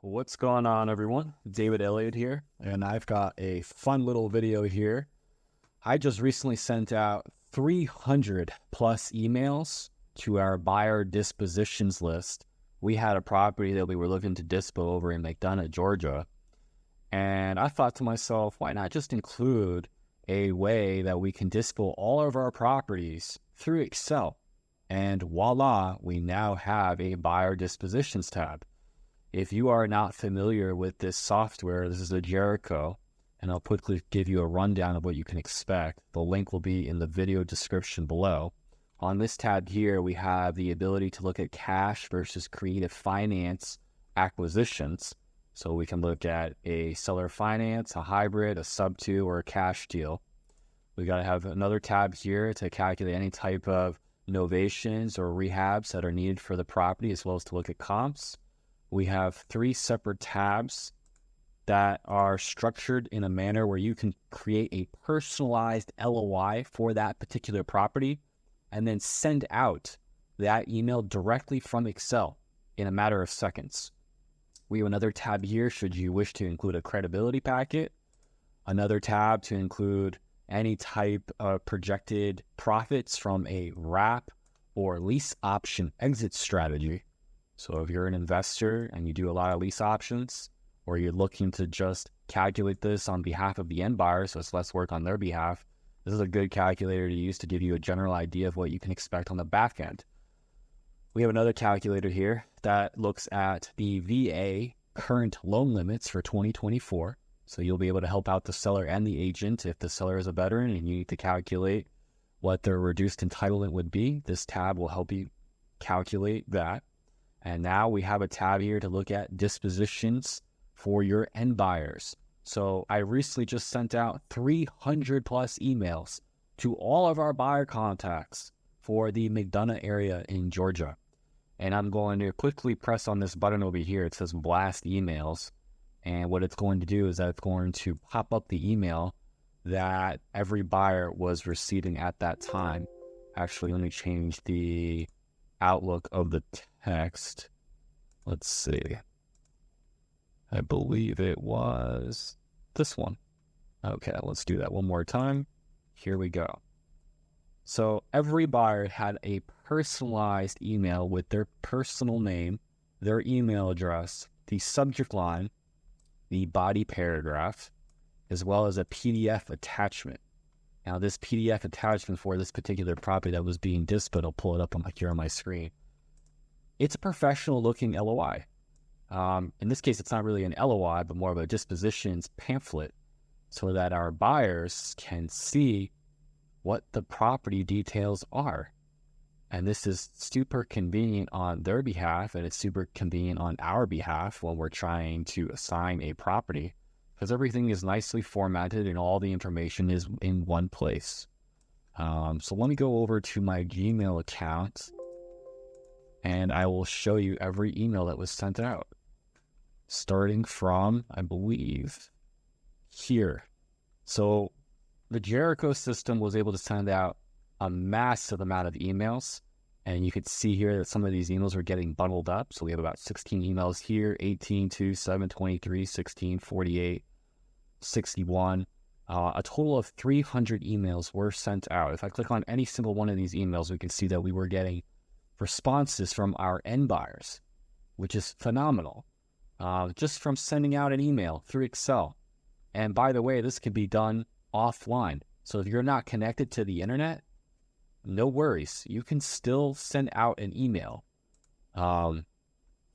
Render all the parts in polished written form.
What's going on, everyone? David Elliott here, and I've got a fun little video here. I just recently sent out 300 plus emails to our buyer dispositions list. We had a property that we were looking to dispo over in McDonough, Georgia, and I thought to myself, why not just include a way that we can dispo all of our properties through Excel? And voila, we now have a buyer dispositions tab. If you are not familiar with this software, this is a Jericho, and I'll quickly give you a rundown of what you can expect. The link will be in the video description below. On this tab here, we have the ability to look at cash versus creative finance acquisitions. So we can look at a seller finance, a hybrid, a sub-2, or a cash deal. We got to have another tab here to calculate any type of novations or rehabs that are needed for the property, as well as to look at comps. We have 3 separate tabs that are structured in a manner where you can create a personalized LOI for that particular property and then send out that email directly from Excel in a matter of seconds. We have another tab here should you wish to include a credibility packet, another tab to include any type of projected profits from a wrap or lease option exit strategy. So if you're an investor and you do a lot of lease options, or you're looking to just calculate this on behalf of the end buyer, so it's less work on their behalf, this is a good calculator to use to give you a general idea of what you can expect on the back end. We have another calculator here that looks at the VA current loan limits for 2024. So you'll be able to help out the seller and the agent. If the seller is a veteran and you need to calculate what their reduced entitlement would be, this tab will help you calculate that. And now we have a tab here to look at dispositions for your end buyers. So I recently just sent out 300 plus emails to all of our buyer contacts for the McDonough area in Georgia. And I'm going to quickly press on this button over here. It says blast emails. And what it's going to do is that it's going to pop up the email that every buyer was receiving at that time. Actually, let me change the outlook of the text. Let's see. I believe it was this one. Okay, let's do that one more time. Here we go. So every buyer had a personalized email with their personal name, their email address, the subject line, the body paragraph, as well as a PDF attachment. Now, this PDF attachment for this particular property that was being disposed, I'll pull it up here on my screen. It's a professional-looking LOI. In this case, it's not really an LOI, but more of a dispositions pamphlet so that our buyers can see what the property details are. And this is super convenient on their behalf, and it's super convenient on our behalf when we're trying to assign a property, because everything is nicely formatted and all the information is in one place. So let me go over to my Gmail account, and I will show you every email that was sent out, starting from, I believe, here. So the Jericho system was able to send out a massive amount of emails, and you could see here that some of these emails are getting bundled up. So we have about 16 emails here, 18, 2, 7, 23, 16, 48, 61. A total of 300 emails were sent out. If I click on any single one of these emails, we can see that we were getting responses from our end buyers, which is phenomenal, just from sending out an email through Excel. And by the way, this can be done offline. So if you're not connected to the internet, no worries. You can still send out an email. And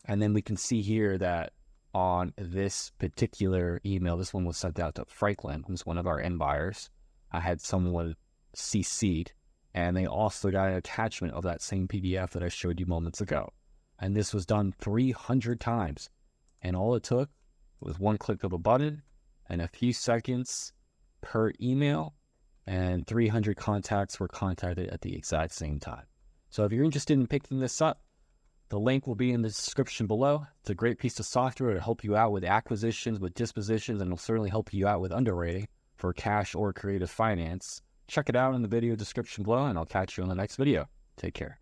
then we can see here that on this particular email, this one was sent out to Franklin, who's one of our end buyers. I had someone CC'd, and they also got an attachment of that same PDF that I showed you moments ago. And this was done 300 times. And all it took was one click of a button and a few seconds per email, and 300 contacts were contacted at the exact same time. So if you're interested in picking this up, the link will be in the description below. It's a great piece of software to help you out with acquisitions, with dispositions, and it'll certainly help you out with underwriting for cash or creative finance. Check it out in the video description below, and I'll catch you in the next video. Take care.